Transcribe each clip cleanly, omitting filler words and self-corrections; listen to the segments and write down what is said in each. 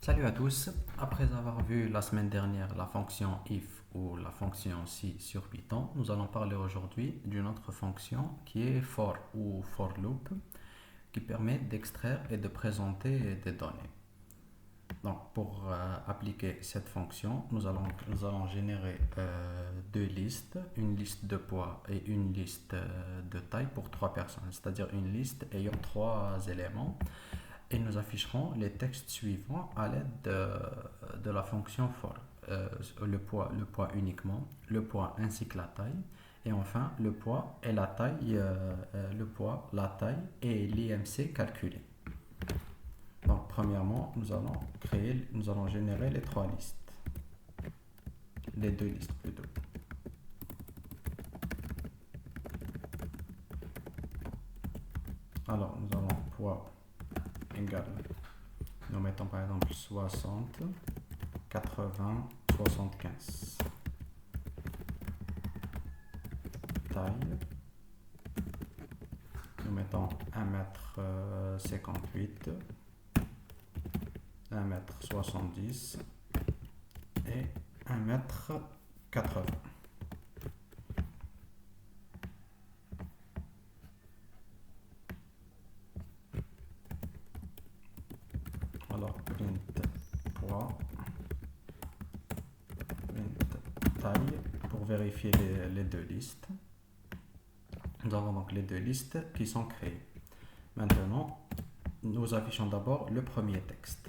Salut à tous. Après avoir vu la semaine dernière la fonction if ou la fonction si sur Python, nous allons parler aujourd'hui d'une autre fonction qui est for ou for loop qui permet d'extraire et de présenter des données. Donc pour appliquer cette fonction, nous allons générer deux listes, une liste de poids et une liste de taille pour trois personnes, c'est-à-dire une liste ayant trois éléments. Et nous afficherons les textes suivants à l'aide de la fonction for. Le poids uniquement, le poids ainsi que la taille, et enfin le poids et la taille, le poids, la taille et l'IMC calculé. Donc premièrement, nous allons générer les trois listes, les deux listes plutôt. Alors nous allons poids égale, nous mettons par exemple 60, 80, 75. Taille, nous mettons 1m58, 1m70 et 1m80. Alors, print poids, print taille pour vérifier les deux listes. Nous avons donc les deux listes qui sont créées. Maintenant, nous affichons d'abord le premier texte,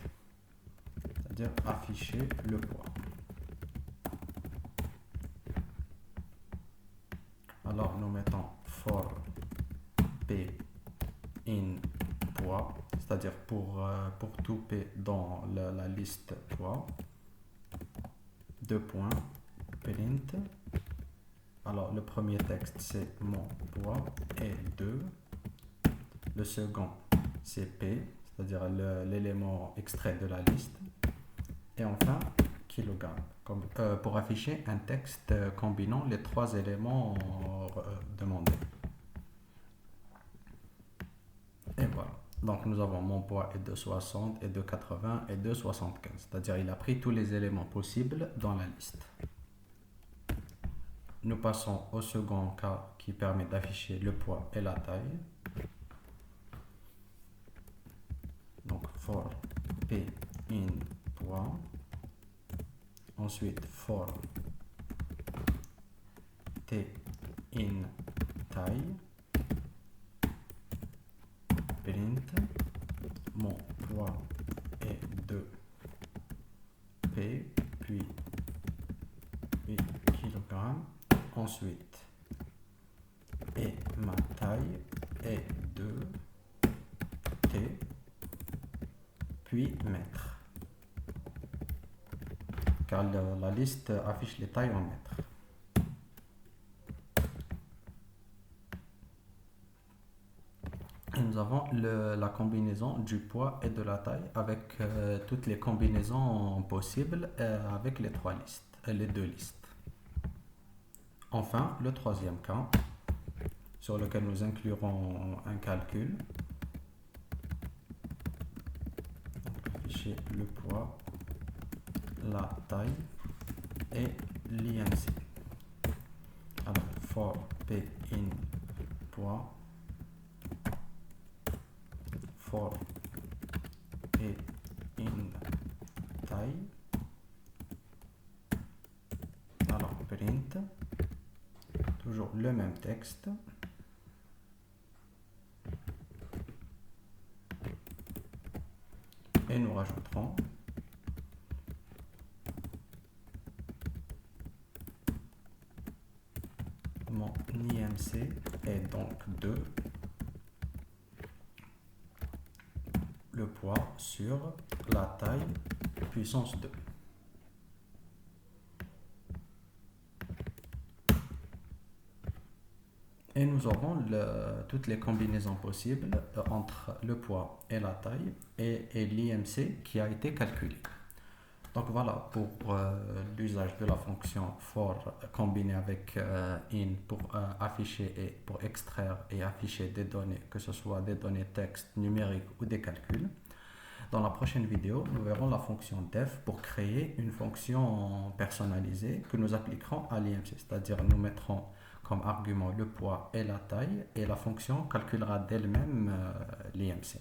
c'est-à-dire afficher le poids. Alors, nous mettons for p in poids, c'est-à-dire pour tout p dans la liste poids, deux points, print. Alors, le premier texte, c'est mon poids et 2. Le second, c'est P, c'est-à-dire l'élément extrait de la liste. Et enfin, kilogramme, pour afficher un texte combinant les trois éléments demandés. Et voilà. Donc, nous avons mon poids est de 60, et de 80 et de 75. C'est-à-dire, il a pris tous les éléments possibles dans la liste. Nous passons au second cas qui permet d'afficher le poids et la taille. Donc for p in poids. Ensuite for t in taille. Print mon poids est de p puis 8 kg. Ensuite, et ma taille est de t, puis mètres. Car la liste affiche les tailles en mètres. Et nous avons la combinaison du poids et de la taille avec toutes les combinaisons possibles avec les trois listes, les deux listes. Enfin, le troisième cas, sur lequel nous inclurons un calcul. Afficher le poids, la taille et l'IMC. Alors, for p in poids, for p in taille. Alors, print. Toujours le même texte. Et nous rajouterons mon IMC est donc 2, le poids sur la taille puissance 2. Et nous aurons toutes les combinaisons possibles entre le poids et la taille et l'IMC qui a été calculé. Donc voilà pour l'usage de la fonction for combinée avec in pour afficher et pour extraire et afficher des données, que ce soit des données texte, numériques ou des calculs. Dans la prochaine vidéo, nous verrons la fonction def pour créer une fonction personnalisée que nous appliquerons à l'IMC. C'est-à-dire nous mettrons comme argument le poids et la taille et la fonction calculera d'elle-même l'IMC.